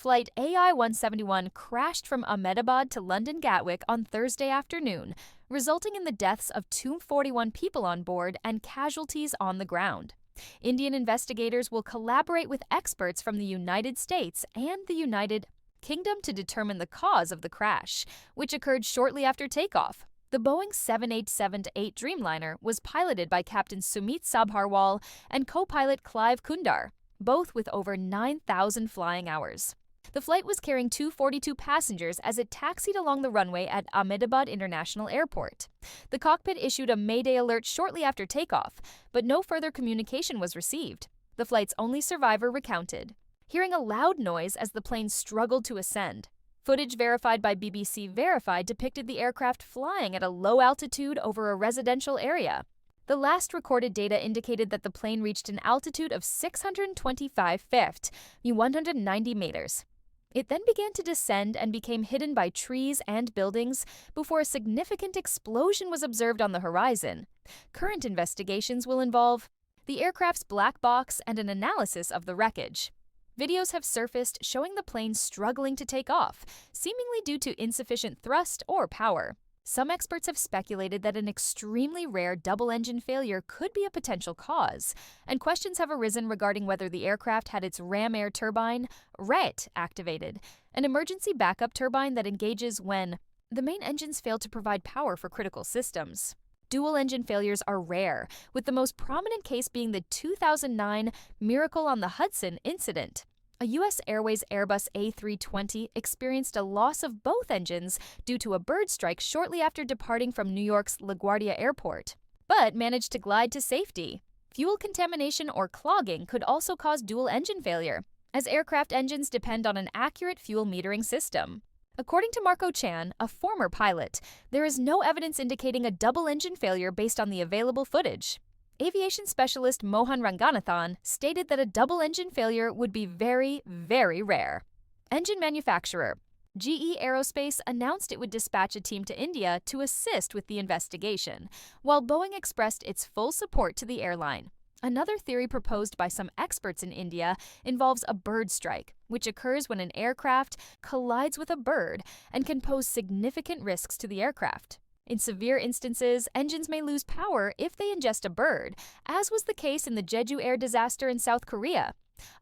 Flight AI-171 crashed from Ahmedabad to London Gatwick on Thursday afternoon, resulting in the deaths of 241 people on board and casualties on the ground. Indian investigators will collaborate with experts from the United States and the United Kingdom to determine the cause of the crash, which occurred shortly after takeoff. The Boeing 787-8 Dreamliner was piloted by Captain Sumit Sabharwal and co-pilot Clive Kundar, both with over 9,000 flying hours. The flight was carrying 242 passengers as it taxied along the runway at Ahmedabad International Airport. The cockpit issued a Mayday alert shortly after takeoff, but no further communication was received. The flight's only survivor recounted hearing a loud noise as the plane struggled to ascend. Footage verified by BBC Verify depicted the aircraft flying at a low altitude over a residential area. The last recorded data indicated that the plane reached an altitude of 625 feet, 190 meters. It then began to descend and became hidden by trees and buildings before a significant explosion was observed on the horizon. Current investigations will involve the aircraft's black box and an analysis of the wreckage. Videos have surfaced showing the plane struggling to take off, seemingly due to insufficient thrust or power. Some experts have speculated that an extremely rare double-engine failure could be a potential cause, and questions have arisen regarding whether the aircraft had its ram air turbine, RET, activated, an emergency backup turbine that engages when the main engines fail to provide power for critical systems. Dual-engine failures are rare, with the most prominent case being the 2009 Miracle on the Hudson incident. A U.S. Airways Airbus A320 experienced a loss of both engines due to a bird strike shortly after departing from New York's LaGuardia Airport, but managed to glide to safety. Fuel contamination or clogging could also cause dual-engine failure, as aircraft engines depend on an accurate fuel metering system. According to Marco Chan, a former pilot, there is no evidence indicating a double-engine failure based on the available footage. Aviation specialist Mohan Ranganathan stated that a double-engine failure would be very, very rare. Engine manufacturer GE Aerospace announced it would dispatch a team to India to assist with the investigation, while Boeing expressed its full support to the airline. Another theory proposed by some experts in India involves a bird strike, which occurs when an aircraft collides with a bird and can pose significant risks to the aircraft. In severe instances, engines may lose power if they ingest a bird, as was the case in the Jeju Air disaster in South Korea.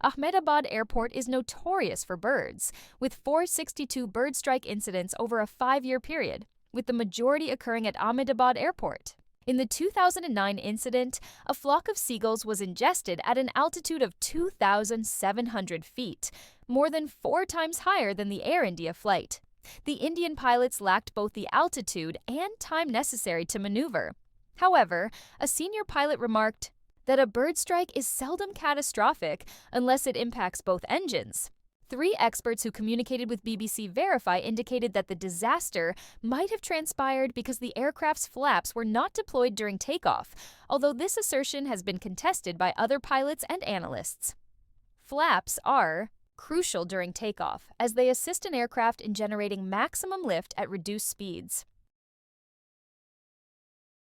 Ahmedabad Airport is notorious for birds, with 462 bird strike incidents over a 5-year period, with the majority occurring at Ahmedabad Airport. In the 2009 incident, a flock of seagulls was ingested at an altitude of 2,700 feet, more than 4 times higher than the airindia flight. The Indian pilots lacked both the altitude and time necessary to maneuver. However, a senior pilot remarked that a bird strike is seldom catastrophic unless it impacts both engines. 3 experts who communicated with BBC Verify indicated that the disaster might have transpired because the aircraft's flaps were not deployed during takeoff, although this assertion has been contested by other pilots and analysts. Flaps are crucial during takeoff, as they assist an aircraft in generating maximum lift at reduced speeds.